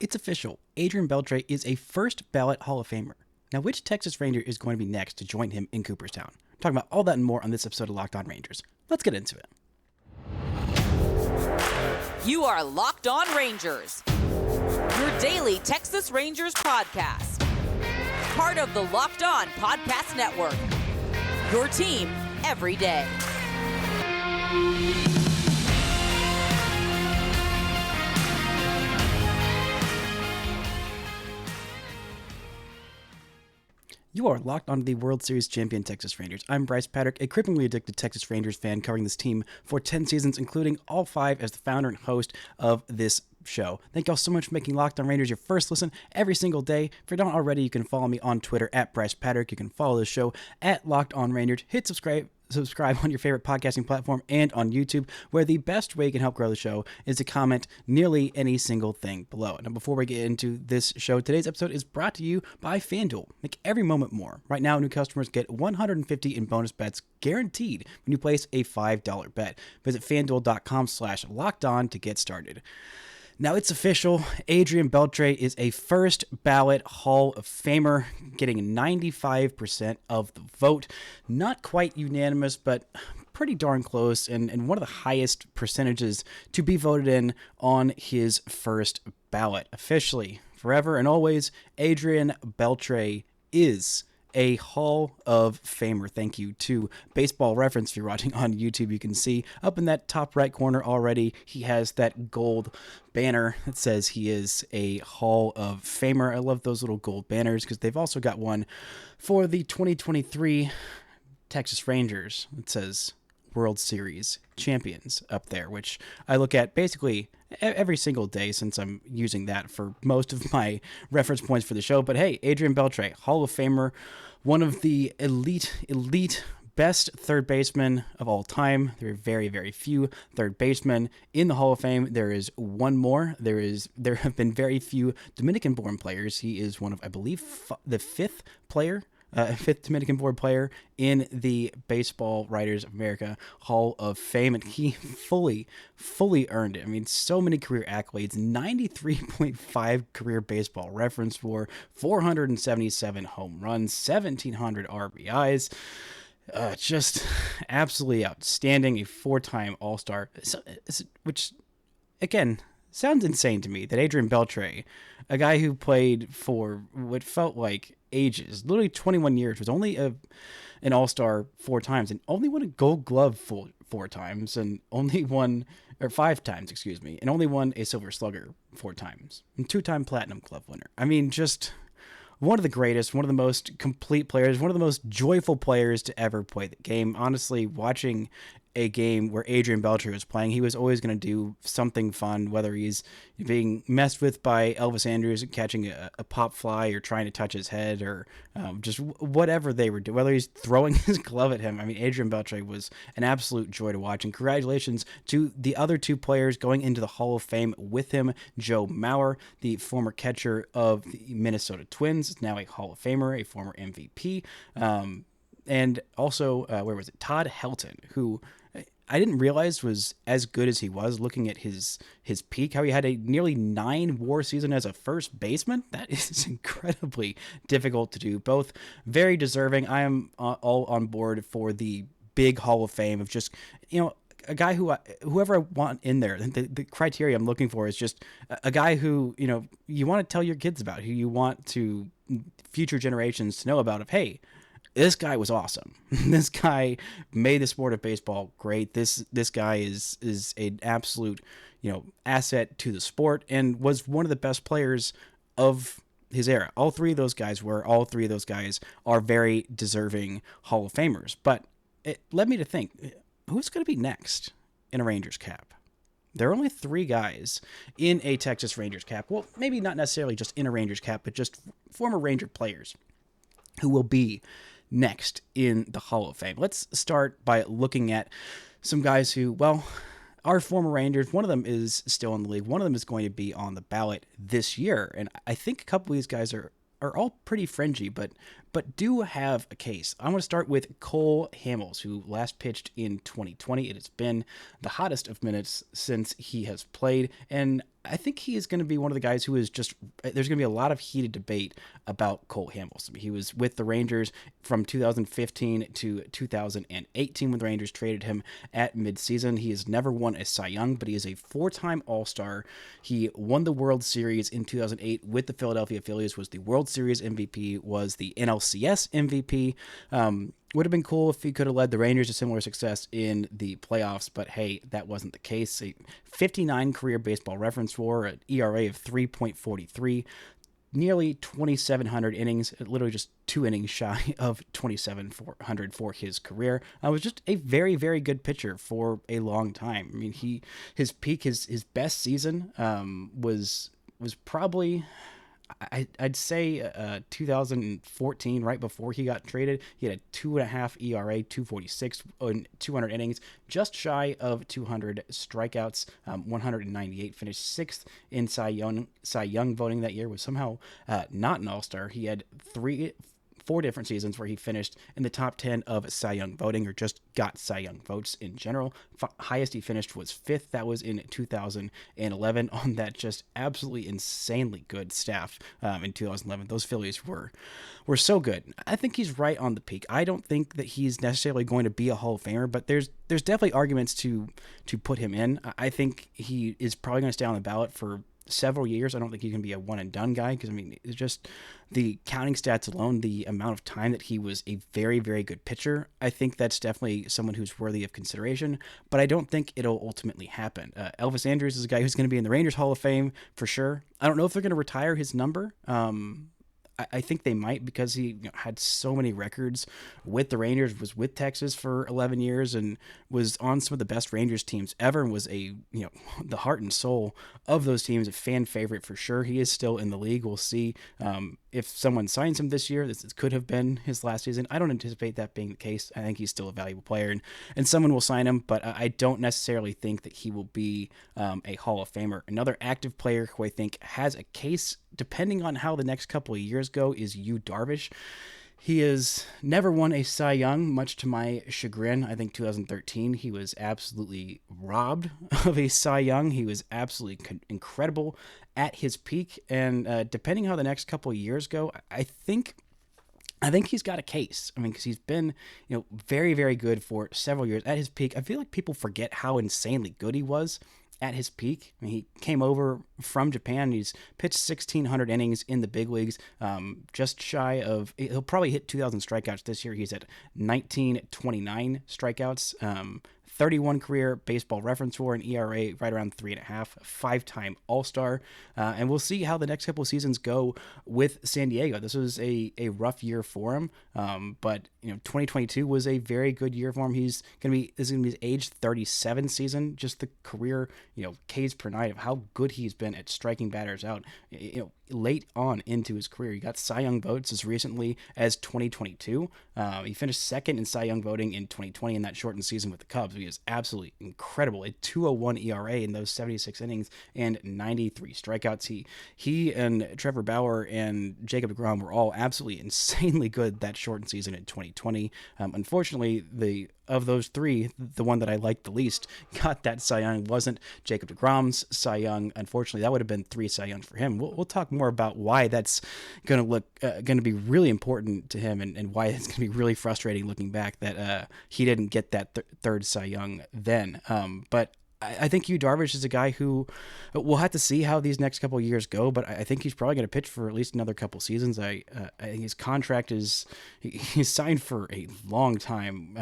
It's official. Adrian Beltre is a first ballot Hall of Famer. Now, which Texas Ranger is going to be next to join him in Cooperstown? I'm talking about all that and more on this episode of Locked On Rangers. Let's get into it. You are Locked On Rangers, your daily Texas Rangers podcast. Part of the Locked On Podcast Network, your team every day. You are locked onto the World Series champion Texas Rangers. I'm Bryce Patrick, a cripplingly addicted Texas Rangers fan covering this team for 10 seasons, including all 5 as the founder and host of this show. Thank y'all so much for making Locked On Rangers your first listen every single day. If you don't already, you can follow me on Twitter at Bryce Patrick. You can follow the show at Locked On Rangers. Hit subscribe on your favorite podcasting platform and on YouTube, where the best way you can help grow the show is to comment nearly any single thing below. Now, before we get into this show, today's episode is brought to you by FanDuel. Make every moment more. Right now, new customers get $150 in bonus bets guaranteed when you place a $5 bet. Visit FanDuel.com/lockedon to get started. Now it's official. Adrian Beltre is a first ballot Hall of Famer, getting 95% of the vote. Not quite unanimous, but pretty darn close, and one of the highest percentages to be voted in on his first ballot. Officially, forever and always, Adrian Beltre is a Hall of Famer. Thank you to Baseball Reference. If you're watching on YouTube, you can see up in that top right corner already, he has that gold banner that says he is a Hall of Famer. I love those little gold banners because they've also got one for the 2023 Texas Rangers. It says World Series champions up there, which I look at basically every single day since I'm using that for most of my reference points for the show. But hey, Adrian Beltre, Hall of Famer, one of the elite best third basemen of all time. There are very, very few third basemen in the Hall of Fame. There is one more. There have been very few Dominican-born players. He is one of, I believe, the fifth Dominican-born player in the Baseball Writers of America Hall of Fame, and he fully earned it. I mean, so many career accolades, 93.5 career baseball reference WAR, 477 home runs, 1,700 RBIs. Just absolutely outstanding, a 4-time All-Star, which, again, sounds insane to me that Adrian Beltre, a guy who played for what felt like ages, literally 21 years, was only an All-Star 4 times and only won a Gold Glove 4 times and only won, or 5 times, excuse me, and only won a Silver Slugger 4 times and 2-time Platinum Glove winner. I mean, just one of the greatest, one of the most complete players, one of the most joyful players to ever play the game. Honestly, watching a game where Adrian Beltre was playing, he was always going to do something fun, whether he's being messed with by Elvis Andrus catching a pop fly or trying to touch his head or just whatever they were doing, whether he's throwing his glove at him. I mean, Adrian Beltre was an absolute joy to watch, and congratulations to the other 2 players going into the Hall of Fame with him. Joe Mauer, the former catcher of the Minnesota Twins, is now a Hall of Famer, a former MVP. And also, Todd Helton, who I didn't realize was as good as he was, looking at his peak, how he had a nearly 9 WAR season as a first baseman. That is incredibly difficult to do. Both very deserving. I am all on board for the big Hall of Fame of just, a guy whoever I want in there. The criteria I'm looking for is just a guy who, you want to tell your kids about, who you want to future generations to know about, of, hey, this guy was awesome. This guy made the sport of baseball great. This guy is an absolute, asset to the sport and was one of the best players of his era. All 3 of those guys are very deserving Hall of Famers. But it led me to think, who's going to be next in a Rangers cap? There are only 3 guys in a Texas Rangers cap. Well, maybe not necessarily just in a Rangers cap, but just former Ranger players who will be next in the Hall of Fame. Let's start by looking at some guys who, are former Rangers. One of them is still in the league. One of them is going to be on the ballot this year. And I think a couple of these guys are all pretty fringy, but do have a case. I want to start with Cole Hamels, who last pitched in 2020. It has been the hottest of minutes since he has played, and I think he is going to be one of the guys who is just, there's going to be a lot of heated debate about Cole Hamels. I mean, he was with the Rangers from 2015 to 2018 when the Rangers traded him at midseason. He has never won a Cy Young, but he is a 4-time All-Star. He won the World Series in 2008 with the Philadelphia Phillies, was the World Series MVP, was the NLCS MVP. Would have been cool if he could have led the Rangers to similar success in the playoffs, but hey, that wasn't the case. A 59 career Baseball Reference WAR, an ERA of 3.43, nearly 2,700 innings, literally just 2 innings shy of 2,700 for his career. Was just a very, very good pitcher for a long time. I mean, his peak, his best season was probably, I'd say 2014, right before he got traded. He had a 2.5 ERA, 246, 200 innings, just shy of 200 strikeouts, 198. Finished 6th in Cy Young voting that year. Was somehow not an All-Star. He had 4 different seasons where he finished in the top 10 of Cy Young voting, or just got Cy Young votes in general. Highest he finished was 5th. That was in 2011 on that just absolutely insanely good staff in 2011. Those Phillies were so good. I think he's right on the peak. I don't think that he's necessarily going to be a Hall of Famer, but there's definitely arguments to put him in. I think he is probably going to stay on the ballot for several years. I don't think he can be a one and done guy, because I mean, it's just the counting stats alone, the amount of time that he was a very, very good pitcher. I think that's definitely someone who's worthy of consideration, but I don't think it'll ultimately happen. Elvis Andrus is a guy who's going to be in the Rangers Hall of Fame for sure. I don't know if they're going to retire his number. I think they might, because he had so many records with the Rangers, was with Texas for 11 years, and was on some of the best Rangers teams ever, and was the heart and soul of those teams, a fan favorite for sure. He is still in the league. We'll see if someone signs him this year. This could have been his last season. I don't anticipate that being the case. I think he's still a valuable player, and someone will sign him, but I don't necessarily think that he will be a Hall of Famer. Another active player who I think has a case, depending on how the next couple of years go, is Yu Darvish. He has never won a Cy Young, much to my chagrin. I think 2013 he was absolutely robbed of a Cy Young. He was absolutely incredible at his peak, and depending how the next couple of years go, I think he's got a case. I mean, because he's been, very, very good for several years at his peak. I feel like people forget how insanely good he was at his peak. I mean, he came over from Japan. He's pitched 1,600 innings in the big leagues, just shy of, he'll probably hit 2,000 strikeouts this year. He's at 1,929 strikeouts, 31 career Baseball Reference WAR, an ERA right around 3.5, 5-time All-Star. And we'll see how the next couple of seasons go with San Diego. This was a rough year for him, but 2022 was a very good year for him. This is gonna be his age 37 season. Just the career, Ks per night of how good he's been at striking batters out. Late on into his career, he got Cy Young votes as recently as 2022. He finished second in Cy Young voting in 2020 in that shortened season with the Cubs. He is absolutely incredible. A 201 ERA in those 76 innings and 93 strikeouts. He and Trevor Bauer and Jacob deGrom were all absolutely insanely good that shortened season in 2020. Unfortunately, of those three, the one that I liked the least got that Cy Young wasn't Jacob deGrom's Cy Young. Unfortunately, that would have been 3 Cy Youngs for him. We'll talk more about why that's going to be really important to him, and why it's going to be really frustrating looking back that he didn't get that third Cy Young then. But I think Yu Darvish is a guy who we'll have to see how these next couple of years go, but I think he's probably going to pitch for at least another couple seasons. I think his contract he's signed for a long time,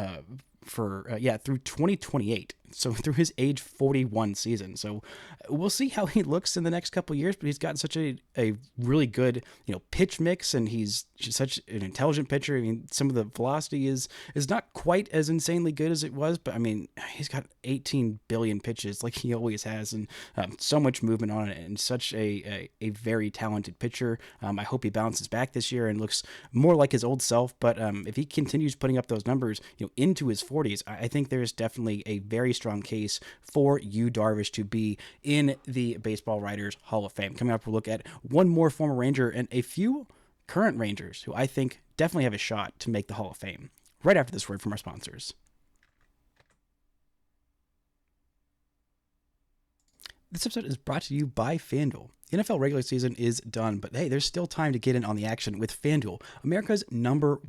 through 2028. So through his age 41 season. So we'll see how he looks in the next couple of years, but he's got such a really good, pitch mix, and he's such an intelligent pitcher. I mean, some of the velocity is not quite as insanely good as it was, but I mean, he's got 18 billion pitches like he always has, and so much movement on it, and such a very talented pitcher. I hope he bounces back this year and looks more like his old self, but if he continues putting up those numbers, into his 40s, I think there's definitely a very strong case for Yu Darvish to be in the Baseball Writers Hall of Fame. Coming up, we'll look at one more former Ranger and a few current Rangers who I think definitely have a shot to make the Hall of Fame, right after this word from our sponsors. This episode is brought to you by FanDuel. The NFL regular season is done, but hey, there's still time to get in on the action with FanDuel, America's #1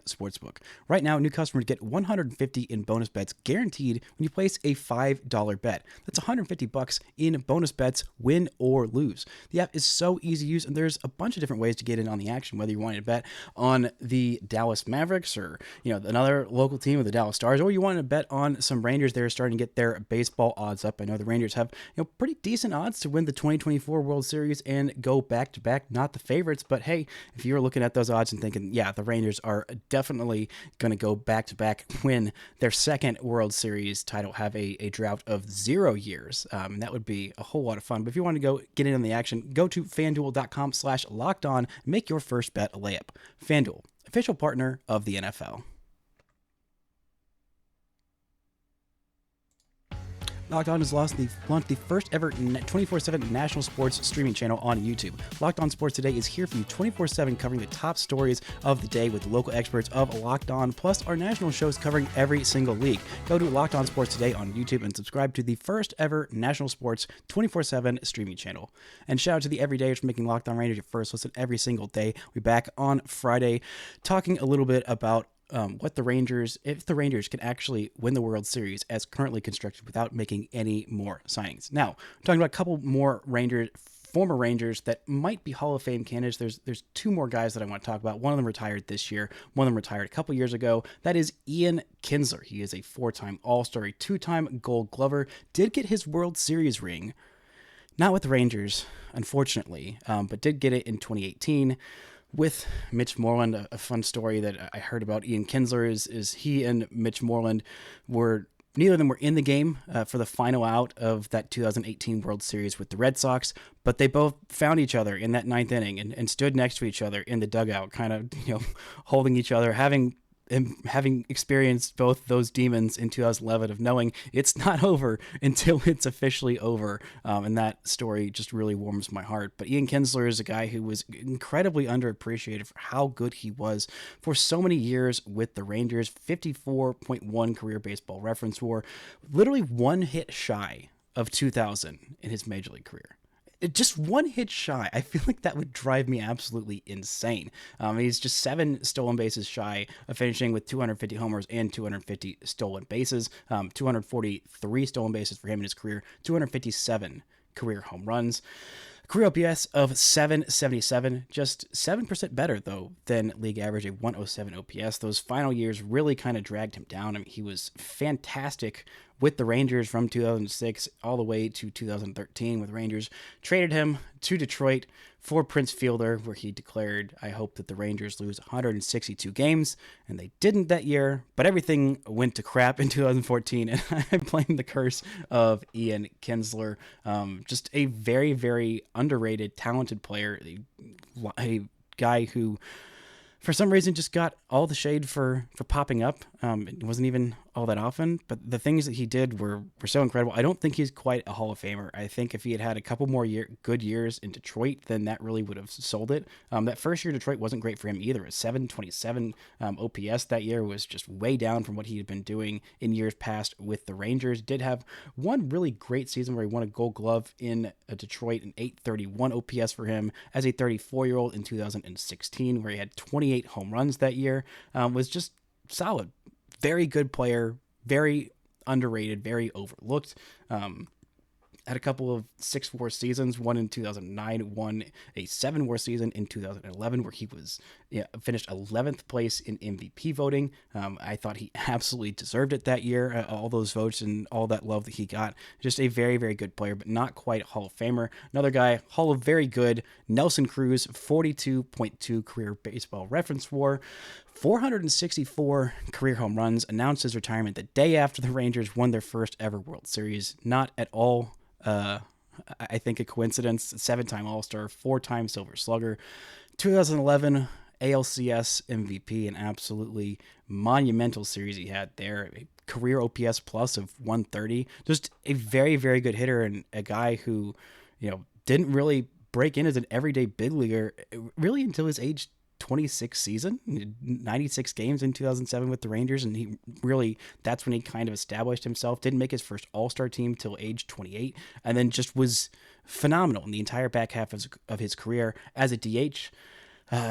sportsbook. Right now, new customers get $150 in bonus bets guaranteed when you place a $5 bet. That's $150 in bonus bets, win or lose. The app is so easy to use, and there's a bunch of different ways to get in on the action, whether you want to bet on the Dallas Mavericks or another local team with the Dallas Stars, or you want to bet on some Rangers. They're starting to get their baseball odds up. I know the Rangers have pretty decent odds to win the 2024 World Series and go back-to-back. Not the favorites, but hey, if you're looking at those odds and thinking, yeah, the Rangers are definitely going to go back-to-back, win their second World Series title, have a drought of 0 years, that would be a whole lot of fun. But if you want to go get in on the action, go to FanDuel.com/lockedon and make your first bet a layup. FanDuel, official partner of the NFL. Locked On has launched the first ever 24/7 national sports streaming channel on YouTube. Locked On Sports Today is here for you 24/7, covering the top stories of the day with local experts of Locked On, plus our national shows covering every single league. Go to Locked On Sports Today on YouTube and subscribe to the first ever national sports 24/7 streaming channel. And shout out to the everydayers for making Locked On Rangers your first listen every single day. We'll be back on Friday talking a little bit about if the Rangers can actually win the World Series as currently constructed without making any more signings. Now, I'm talking about a couple more former Rangers that might be Hall of Fame candidates. There's two more guys that I want to talk about. One of them retired this year. One of them retired a couple years ago. That is Ian Kinsler. He is a 4-time All-Star, a 2-time Gold Glover. Did get his World Series ring, not with the Rangers, unfortunately, but did get it in 2018. With Mitch Moreland. A fun story that I heard about Ian Kinsler is he and Mitch Moreland neither of them were in the game for the final out of that 2018 World Series with the Red Sox, but they both found each other in that ninth inning and stood next to each other in the dugout, kind of holding each other, having experienced both those demons in 2011 of knowing it's not over until it's officially over. And that story just really warms my heart. But Ian Kinsler is a guy who was incredibly underappreciated for how good he was for so many years with the Rangers. 54.1 career Baseball Reference WAR, literally one hit shy of 2,000 in his major league career. Just one hit shy. I feel like that would drive me absolutely insane. He's just 7 stolen bases shy of finishing with 250 homers and 250 stolen bases. 243 stolen bases for him in his career. 257 career home runs. Career OPS of 777, just 7% better, though, than league average, a 107 OPS. Those final years really kind of dragged him down. I mean, he was fantastic with the Rangers from 2006 all the way to 2013, with Rangers traded him to Detroit for Prince Fielder, where he declared, I hope that the Rangers lose 162 games, and they didn't that year, but everything went to crap in 2014, and I blame the curse of Ian Kinsler. Just a very, very underrated, talented player, a guy who, for some reason, just got all the shade for popping up. It wasn't even all that often, but the things that he did were so incredible. I don't think he's quite a Hall of Famer. I think if he had a couple more good years in Detroit, then that really would have sold it. That first year Detroit wasn't great for him either. A 727 OPS that year was just way down from what he had been doing in years past with the Rangers. Did have one really great season where he won a Gold Glove in Detroit, an 831 OPS for him as a 34-year-old in 2016, where he had 28 home runs that year. Was just solid. Very good player, very underrated, very overlooked. Had a couple of 6 WAR seasons, one in 2009, one a 7 WAR season in 2011, where he was finished 11th place in MVP voting. I thought he absolutely deserved it that year, all those votes and all that love that he got. Just a very, very good player, but not quite Hall of Famer. Another guy, Hall of Very Good, Nelson Cruz, 42.2 career Baseball Reference WAR, 464 career home runs, announced his retirement the day after the Rangers won their first ever World Series. Not at all I think a coincidence. 7-time All-Star, 4-time Silver Slugger, 2011 ALCS MVP, an absolutely monumental series he had there. A career OPS plus of 130. Just a very, very good hitter, and a guy who, didn't really break in as an everyday big leaguer really until his age 26 season, 96 games in 2007 with the Rangers, and he really, that's when he kind of established himself. Didn't make his first All-Star team till age 28, and then just was phenomenal in the entire back half of his career as a DH,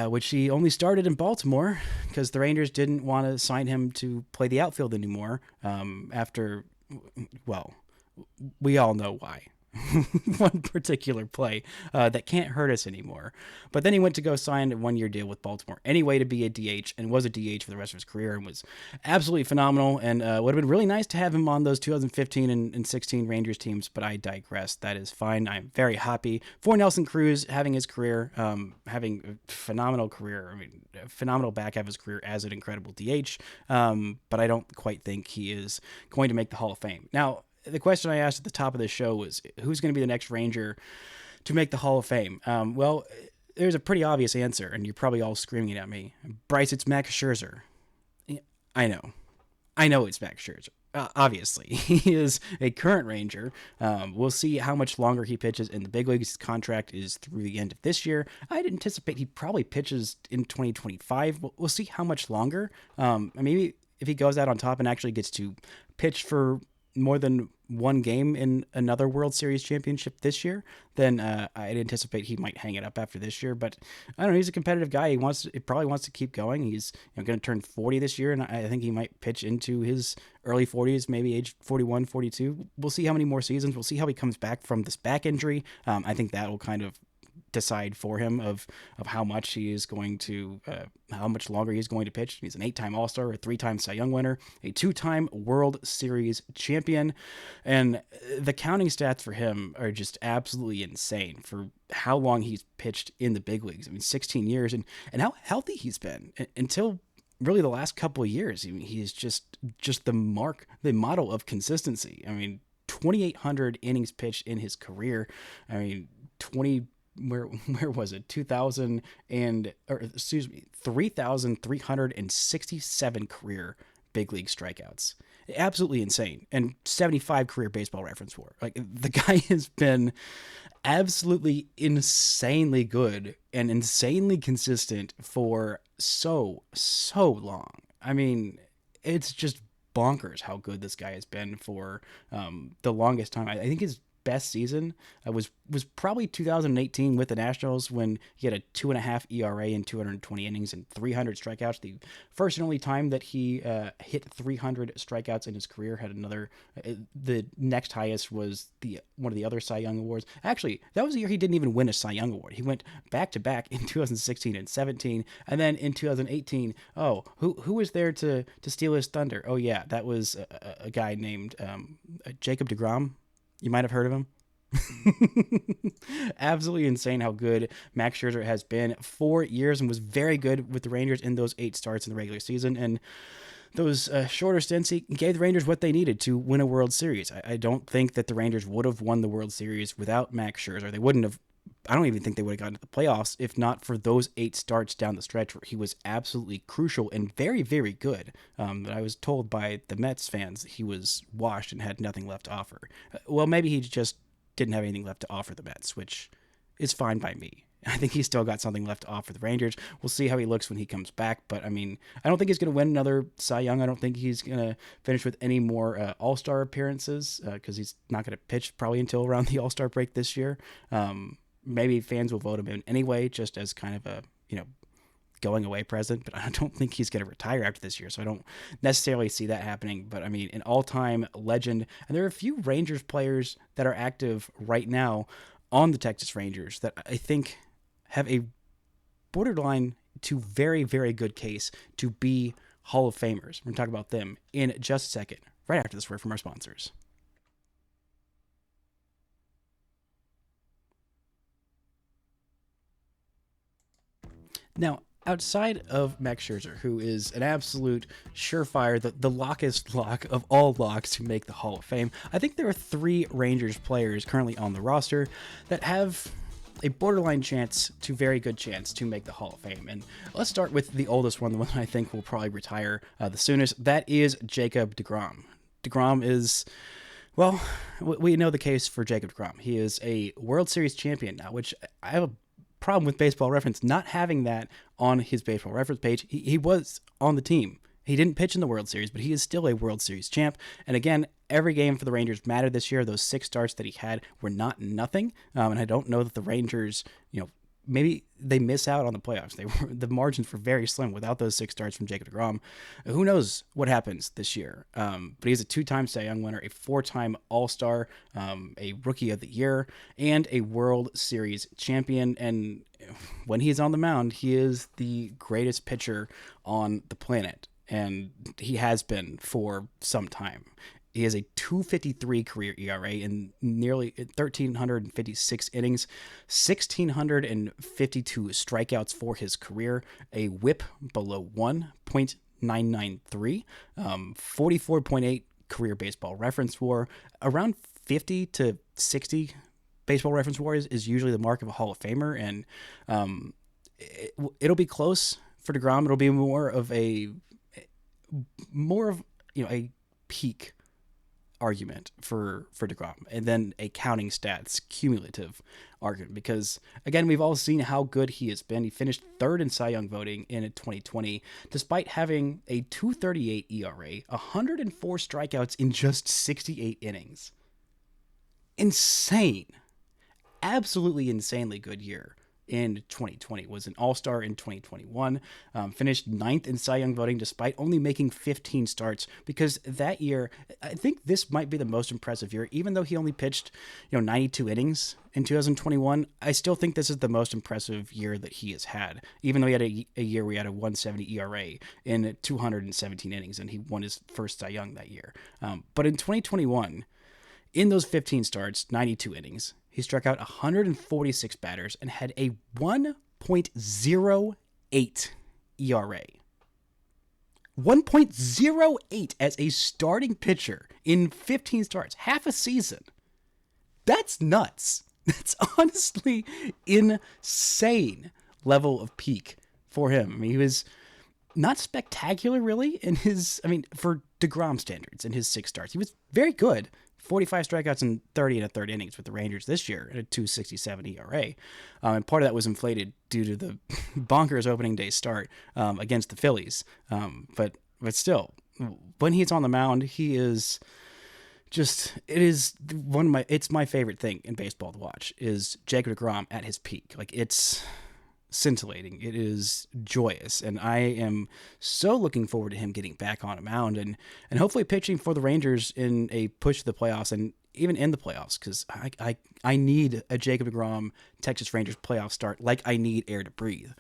which he only started in Baltimore because the Rangers didn't want to sign him to play the outfield anymore after, well, we all know why. One particular play that can't hurt us anymore. But then he went to go sign a one-year deal with Baltimore anyway to be a DH, and was a DH for the rest of his career, and was absolutely phenomenal, and would have been really nice to have him on those 2015 and 16 Rangers teams, but I digress. That is fine. I'm very happy for Nelson Cruz having his career, having a phenomenal career. I mean, a phenomenal back half of his career as an incredible DH, but I don't quite think he is going to make the Hall of Fame. Now, the question I asked at the top of the show was, who's going to be the next Ranger to make the Hall of Fame? Well, there's a pretty obvious answer, and you're probably all screaming it at me. Bryce, it's Max Scherzer. I know it's Max Scherzer. Obviously, he is a current Ranger. We'll see how much longer he pitches in the big leagues. His contract is through the end of this year. I'd anticipate he probably pitches in 2025. We'll see how much longer. Maybe if he goes out on top and actually gets to pitch for more than one game in another World Series championship this year, then I'd anticipate he might hang it up after this year. But I don't know, he's a competitive guy. He probably wants to keep going. He's going to turn 40 this year, and I think he might pitch into his early 40s, maybe age 41, 42. We'll see how many more seasons. We'll see how he comes back from this back injury. I think that will kind of decide for him of how much he is going to, how much longer he's going to pitch. He's an 8-time All-Star, a 3-time Cy Young winner, a 2-time World Series champion, and the counting stats for him are just absolutely insane for how long he's pitched in the big leagues. I mean, 16 years, and how healthy he's been until really the last couple of years. I mean, he's just the model of consistency. I mean, 2,800 innings pitched in his career. I mean, where was it? 3,367 career big league strikeouts. Absolutely insane. And 75 career Baseball Reference WAR. Like, the guy has been absolutely insanely good and insanely consistent for so long. I mean, it's just bonkers how good this guy has been for the longest time. I think his best season was probably 2018 with the Nationals, when he had a 2.5 ERA in 220 innings and 300 strikeouts. The first and only time that he hit 300 strikeouts in his career. Had another, the next highest was one of the other Cy Young awards. Actually, that was the year he didn't even win a Cy Young award. He went back to back in 2016 and 17, and then in 2018, who was there to steal his thunder? Oh yeah, that was a guy named Jacob deGrom. You might have heard of him. Absolutely insane how good Max Scherzer has been. 4 years, and was very good with the Rangers in those 8 starts in the regular season. And those shorter stints, he gave the Rangers what they needed to win a World Series. I don't think that the Rangers would have won the World Series without Max Scherzer. They wouldn't have. I don't even think they would have gotten to the playoffs if not for those 8 starts down the stretch where he was absolutely crucial and very, very good. But I was told by the Mets fans that he was washed and had nothing left to offer. Well, maybe he just didn't have anything left to offer the Mets, which is fine by me. I think he's still got something left to offer the Rangers. We'll see how he looks when he comes back. But, I mean, I don't think he's going to win another Cy Young. I don't think he's going to finish with any more All-Star appearances because he's not going to pitch probably until around the All-Star break this year. Maybe fans will vote him in anyway, just as kind of a, going away present, but I don't think he's going to retire after this year, so I don't necessarily see that happening. But I mean, an all-time legend, and there are a few Rangers players that are active right now on the Texas Rangers that I think have a borderline to very, very good case to be Hall of Famers. We're going to talk about them in just a second, right after this word from our sponsors. Now, outside of Max Scherzer, who is an absolute surefire, the lockest lock of all locks to make the Hall of Fame, I think there are 3 Rangers players currently on the roster that have a borderline chance to very good chance to make the Hall of Fame. And let's start with the oldest one, the one I think will probably retire the soonest. That is Jacob deGrom. deGrom is... Well, we know the case for Jacob deGrom. He is a World Series champion now, which I have a problem with Baseball Reference not having that on his Baseball Reference page. He was on the team. He didn't pitch in the World Series, but he is still a World Series champ. And again, every game for the Rangers mattered this year. Those 6 starts that he had were not nothing. And I don't know that the Rangers, maybe they miss out on the playoffs. The margins were very slim without those 6 starts from Jacob deGrom. Who knows what happens this year? But he's a 2-time Cy Young winner, a 4-time All-Star, a Rookie of the Year, and a World Series champion. And when he's on the mound, he is the greatest pitcher on the planet. And he has been for some time. He has a 2.53 career ERA in nearly 1,356 innings, 1,652 strikeouts for his career, a WHIP below 1.993, 44.8 career Baseball Reference WAR, around 50 to 60 Baseball Reference WAR is usually the mark of a Hall of Famer, and it'll be close for deGrom. It'll be more of a peak argument for deGrom, and then a counting stats cumulative argument, because again, we've all seen how good he has been. He finished 3rd in Cy Young voting in 2020 despite having a 2.38 ERA, 104 strikeouts in just 68 innings. Insane. Absolutely insanely good year in 2020. Was an All-Star in 2021, finished 9th in Cy Young voting despite only making 15 starts, because that year, I think this might be the most impressive year. Even though he only pitched 92 innings in 2021, I still think this is the most impressive year that he has had, even though he had a year where he had a 1.70 ERA in 217 innings, and he won his first Cy Young that year. But in 2021, in those 15 starts, 92 innings, he struck out 146 batters and had a 1.08 ERA. 1.08 as a starting pitcher in 15 starts, half a season. That's nuts. That's honestly insane level of peak for him. I mean, he was not spectacular really in his, for deGrom standards in his 6 starts. He was very good. 45 strikeouts in 30 1/3 innings with the Rangers this year at a 2.67 ERA. And part of that was inflated due to the bonkers opening day start against the Phillies. But still, when he's on the mound, he is just, it's my favorite thing in baseball to watch is Jacob deGrom at his peak. Like, it's scintillating. It is joyous, and I am so looking forward to him getting back on a mound and hopefully pitching for the Rangers in a push to the playoffs and even in the playoffs, because I need a Jacob deGrom Texas Rangers playoff start like I need air to breathe.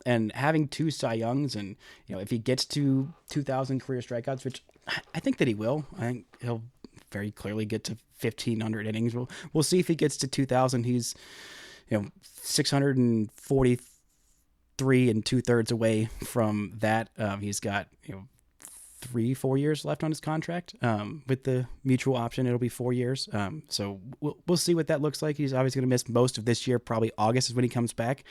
And having 2 Cy Youngs, and if he gets to 2,000 career strikeouts, which I think that he will, I think he'll very clearly get to 1,500 innings. We'll see if he gets to 2,000. He's 643 2/3 away from that. He's got 3-4 years left on his contract. With the mutual option, it'll be 4 years. So we'll see what that looks like. He's obviously going to miss most of this year. Probably August is when he comes back.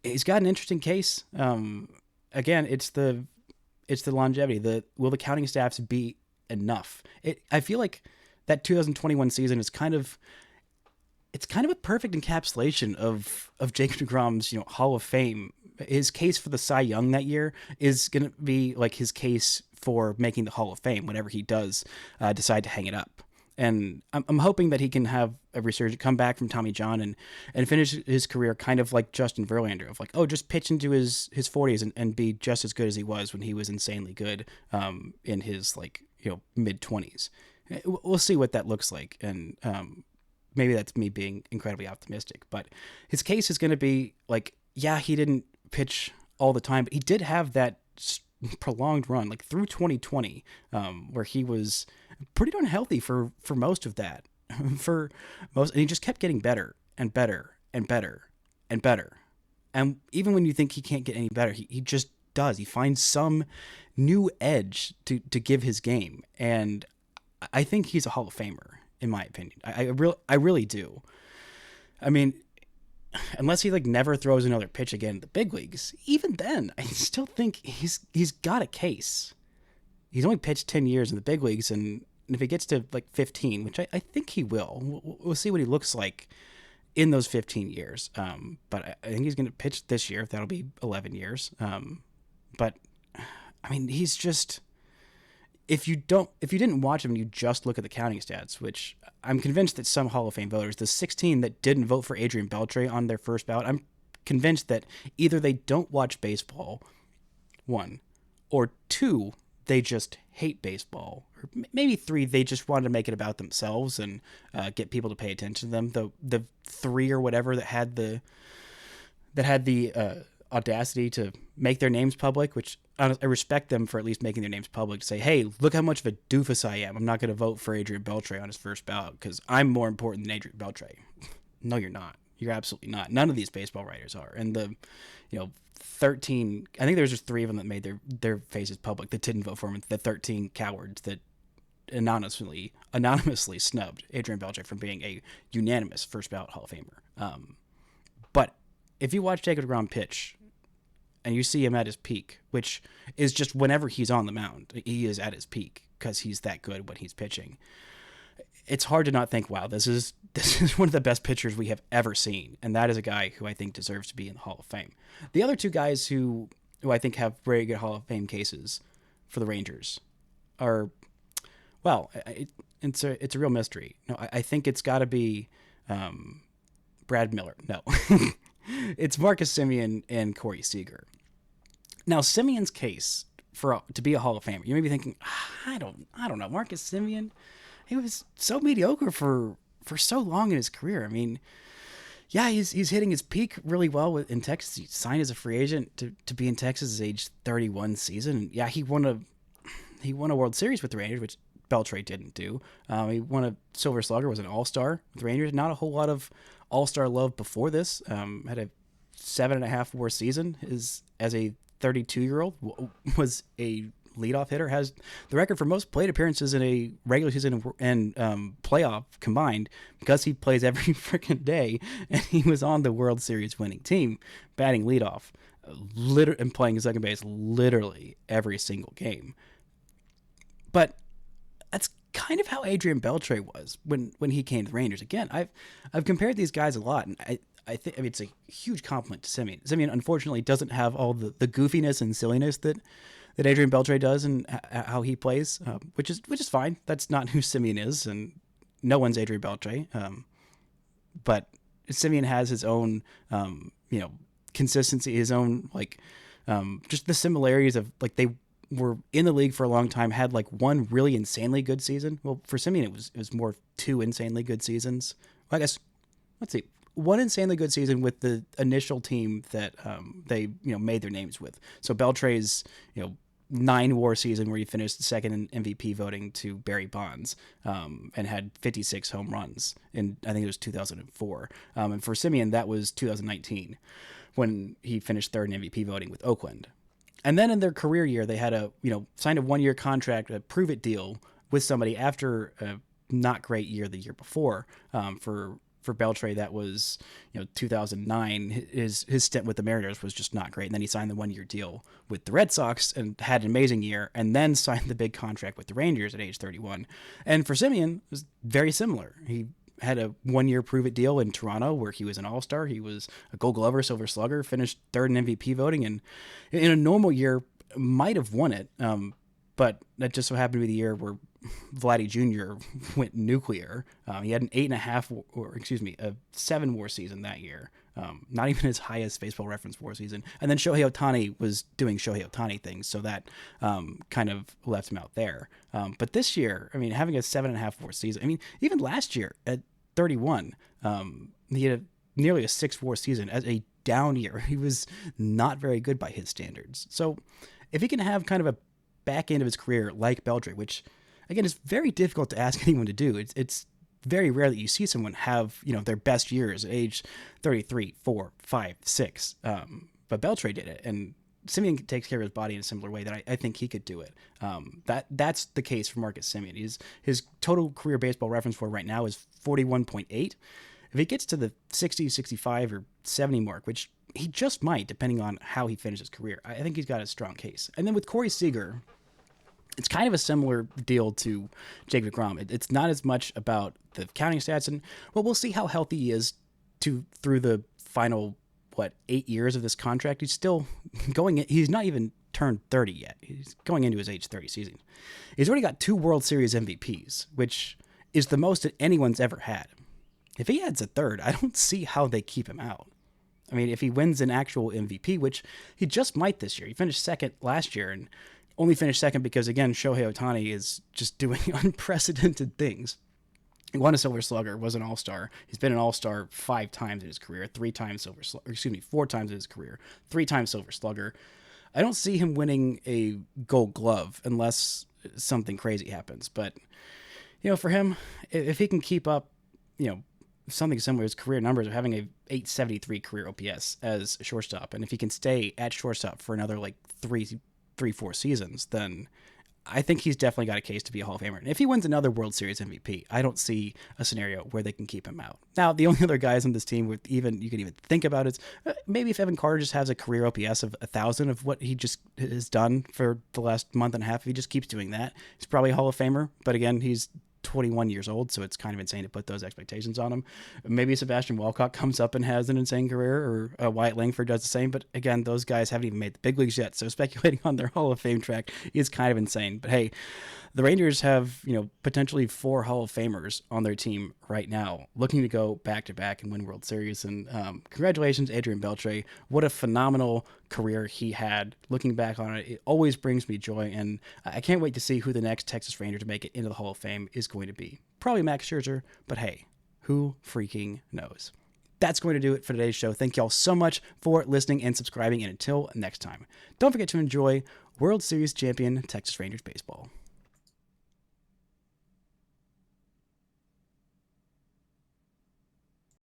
He's got an interesting case. Again, it's the longevity. Will the counting staffs be enough? I feel like that 2021 season is kind of a perfect encapsulation of Jacob deGrom's Hall of Fame. His case for the Cy Young that year is going to be like his case for making the Hall of Fame whenever he does decide to hang it up. And I'm hoping that he can have a resurgence, come back from Tommy John and finish his career kind of like Justin Verlander, of like, just pitch into his 40s and be just as good as he was when he was insanely good in his mid-20s. We'll see what that looks like. And maybe that's me being incredibly optimistic, but his case is going to be like, yeah, he didn't pitch all the time, but he did have that prolonged run, like through 2020, where he was pretty darn healthy for most of that, and he just kept getting better and better and better and better. And even when you think he can't get any better, he just does. He finds some new edge to give his game, and I think he's a Hall of Famer in my opinion. I really do. I mean, unless he never throws another pitch again in the big leagues, even then, I still think he's got a case. He's only pitched 10 years in the big leagues, and if he gets to 15, which I think he will, we'll see what he looks like in those 15 years. But I think he's going to pitch this year. That'll be 11 years. But I mean, he's just, if you didn't watch him and you just look at the counting stats, which I'm convinced that some Hall of Fame voters, the 16 that didn't vote for Adrian Beltre on their first ballot, I'm convinced that either they don't watch baseball, one, or two, they just hate baseball, or maybe three, they just wanted to make it about themselves and get people to pay attention to them. The three or whatever that had the audacity to make their names public, which I respect them for at least making their names public, to say, hey, look how much of a doofus I am. I'm not going to vote for Adrian Beltre on his first ballot because I'm more important than Adrian Beltre. No, you're not. You're absolutely not. None of these baseball writers are. And the, 13, I think there was just three of them that made their faces public that didn't vote for him. The 13 cowards that anonymously snubbed Adrian Beltre from being a unanimous first ballot Hall of Famer. But if you watch Jacob deGrom pitch and you see him at his peak, which is just whenever he's on the mound, he is at his peak because he's that good when he's pitching. It's hard to not think, wow, this is one of the best pitchers we have ever seen. And that is a guy who I think deserves to be in the Hall of Fame. The other two guys who I think have very good Hall of Fame cases for the Rangers are, well, it's a real mystery. No, I think it's got to be Brad Miller. No, it's Marcus Semien and Corey Seager. Now, Semien's case to be a Hall of Famer, you may be thinking, I don't know, Marcus Semien, he was so mediocre for so long in his career. I mean, yeah, he's hitting his peak really well in Texas. He signed as a free agent to be in Texas his age 31 season. Yeah, he won a World Series with the Rangers, which Beltre didn't do. He won a Silver Slugger, was an All-Star with the Rangers. Not a whole lot of All-Star love before this. Had a 7.5 WAR season. As a 32-year-old, was a leadoff hitter, has the record for most plate appearances in a regular season and playoff combined, because he plays every freaking day, and he was on the World Series winning team, batting leadoff, and playing second base literally every single game. But that's kind of how Adrian Beltre was when he came to the Rangers. Again, I've compared these guys a lot, and I think it's a huge compliment to Semien. Semien, unfortunately, doesn't have all the goofiness and silliness that Adrian Beltre does and how he plays, which is fine. That's not who Semien is, and no one's Adrian Beltre. But Semien has his own, consistency, his own just the similarities of they were in the league for a long time, had one really insanely good season. Well, for Semien, it was more two insanely good seasons. Well, I guess, let's see. One insanely good season with the initial team that they made their names with. So Beltre's 9 WAR season where he finished second in MVP voting to Barry Bonds and had 56 home runs in, I think it was 2004. And for Semien, that was 2019 when he finished third in MVP voting with Oakland. And then in their career year, they had signed a 1-year contract, a prove it deal with somebody after a not great year the year before for Beltre. That was 2009. His stint with the Mariners was just not great, and then he signed the 1-year deal with the Red Sox and had an amazing year, and then signed the big contract with the Rangers at age 31. And for Semien, it was very similar. He had a 1-year prove it deal in Toronto where he was an All-Star. He was a Gold Glover, Silver Slugger, finished third in MVP voting, and in a normal year might have won it. But that just so happened to be the year where Vladdy Jr. went nuclear. He had a 7 WAR season that year. Not even his highest Baseball Reference WAR season. And then Shohei Ohtani was doing Shohei Ohtani things, so that kind of left him out there. But this year, having a 7.5 WAR season, even last year at 31, he had nearly a 6 WAR season as a down year. He was not very good by his standards. So if he can have kind of a back end of his career like Beltre, which again is very difficult to ask anyone to do. It's very rare that you see someone have their best years at age 33, 4, 5, 6. But Beltre did it, and Semien takes care of his body in a similar way that I think he could do it. That's the case for Marcus Semien. His total career Baseball Reference for right now is 41.8. If he gets to the 60, 65, or 70 mark, which he just might, depending on how he finishes his career, I think he's got a strong case. And then with Corey Seager, it's kind of a similar deal to Jacob deGrom. It's not as much about the counting stats, and we'll see how healthy he is through the final 8 years of this contract. He's still going. He's not even turned 30 yet. He's going into his age 30 season. He's already got 2 World Series MVPs, which is the most that anyone's ever had. If he adds a third, I don't see how they keep him out. I mean, if he wins an actual MVP, which he just might this year. He finished second last year and only finished second because, again, Shohei Ohtani is just doing unprecedented things. He won a Silver Slugger, was an All-Star. He's been an All-Star 5 times in his career, 4 times in his career, 3 times Silver Slugger. I don't see him winning a Gold Glove unless something crazy happens. But, for him, if he can keep up, something similar to his career numbers of having a 873 career OPS as shortstop, and if he can stay at shortstop for another 3-4 seasons, then I think he's definitely got a case to be a Hall of Famer. And if he wins another World Series MVP, I don't see a scenario where they can keep him out. Now, the only other guys on this team you could even think about is maybe if Evan Carter just has a career OPS of 1,000 of what he just has done for the last month and a half. If he just keeps doing that, he's probably a Hall of Famer. But again, he's 21 years old, so it's kind of insane to put those expectations on him. Maybe Sebastian Walcott comes up and has an insane career, or Wyatt Langford does the same, but again, those guys haven't even made the big leagues yet, so speculating on their Hall of Fame track is kind of insane. But hey, the Rangers have, potentially 4 Hall of Famers on their team right now, looking to go back-to-back and win World Series, and congratulations, Adrian Beltre. What a phenomenal career he had. Looking back on it, it always brings me joy, and I can't wait to see who the next Texas Ranger to make it into the Hall of Fame is going to be. Probably Max Scherzer, but hey, who freaking knows? That's going to do it for today's show. Thank y'all so much for listening and subscribing, and until next time, don't forget to enjoy World Series champion Texas Rangers baseball.